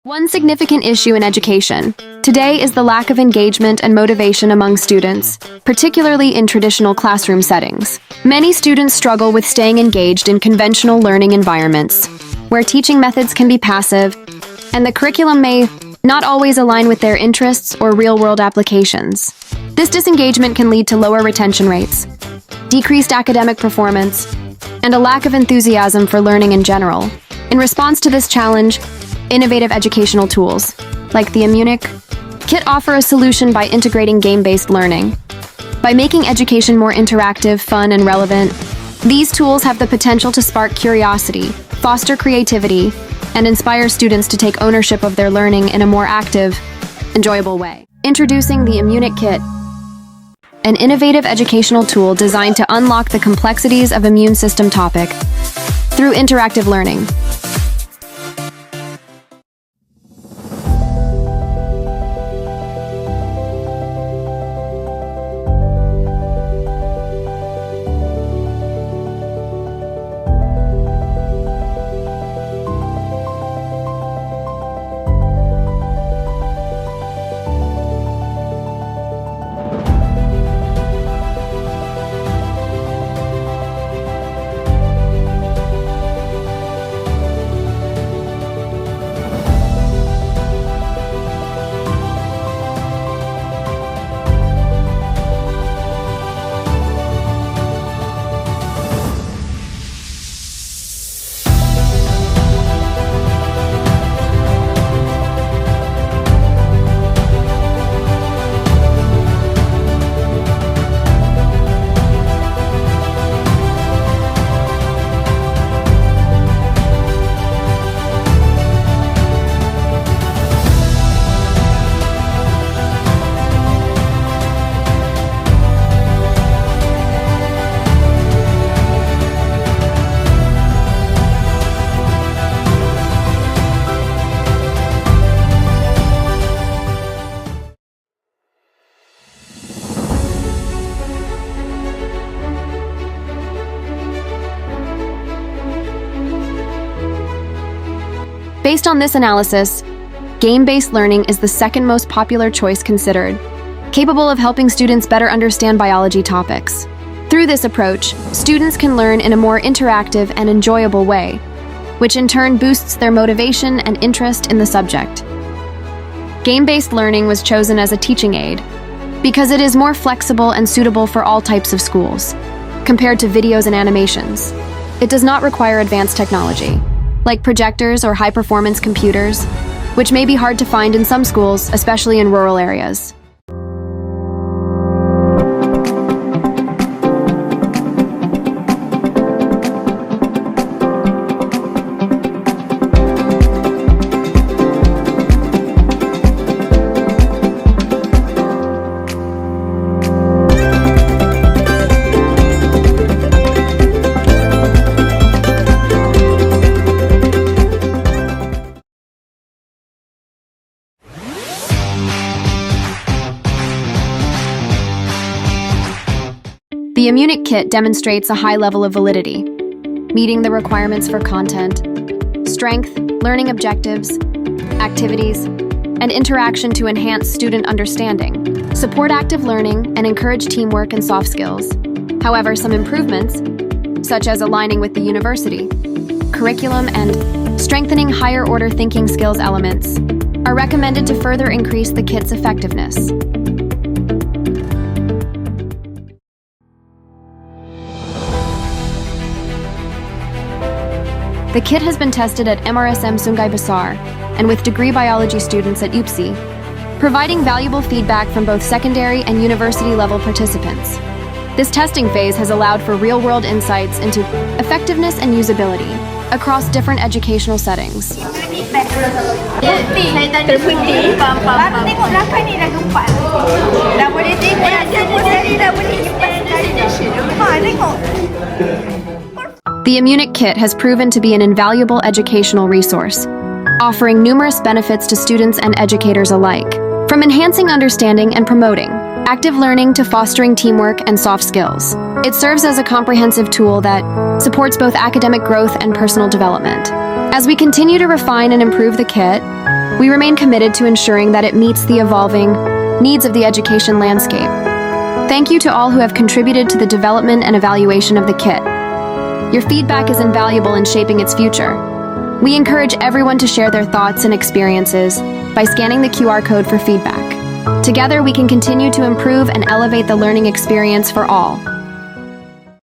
One significant issue in education today is the lack of engagement and motivation among students, particularly in traditional classroom settings. Many students struggle with staying engaged in conventional learning environments, where teaching methods can be passive, and the curriculum may not always align with their interests or real-world applications. This disengagement can lead to lower retention rates, decreased academic performance, and a lack of enthusiasm for learning in general. In response to this challenge, innovative educational tools, like the Immuniq kit, offer a solution by integrating game-based learning. By making education more interactive, fun, and relevant, these tools have the potential to spark curiosity, foster creativity, and inspire students to take ownership of their learning in a more active, enjoyable way. Introducing the Immuniq kit, an innovative educational tool designed to unlock the complexities of immune system topic through interactive learning. Based on this analysis, game-based learning is the second most popular choice considered, capable of helping students better understand biology topics. Through this approach, students can learn in a more interactive and enjoyable way, which in turn boosts their motivation and interest in the subject. Game-based learning was chosen as a teaching aid because it is more flexible and suitable for all types of schools, compared to videos and animations. It does not require advanced technology, like projectors or high-performance computers, which may be hard to find in some schools, especially in rural areas. The Immuniq kit demonstrates a high level of validity, meeting the requirements for content, strength, learning objectives, activities, and interaction to enhance student understanding, support active learning, and encourage teamwork and soft skills. However, some improvements, such as aligning with the university curriculum and strengthening higher-order thinking skills elements, are recommended to further increase the kit's effectiveness. The kit has been tested at MRSM Sungai Besar and with degree biology students at UPSI, providing valuable feedback from both secondary and university-level participants. This testing phase has allowed for real-world insights into effectiveness and usability across different educational settings. The Immuniq kit has proven to be an invaluable educational resource, offering numerous benefits to students and educators alike, from enhancing understanding and promoting active learning to fostering teamwork and soft skills. It serves as a comprehensive tool that supports both academic growth and personal development. As we continue to refine and improve the kit, We remain committed to ensuring that it meets the evolving needs of the education landscape. Thank you to all who have contributed to the development and evaluation of the kit. Your feedback is invaluable in shaping its future. We encourage everyone to share their thoughts and experiences by scanning the QR code for feedback. Together, we can continue to improve and elevate the learning experience for all.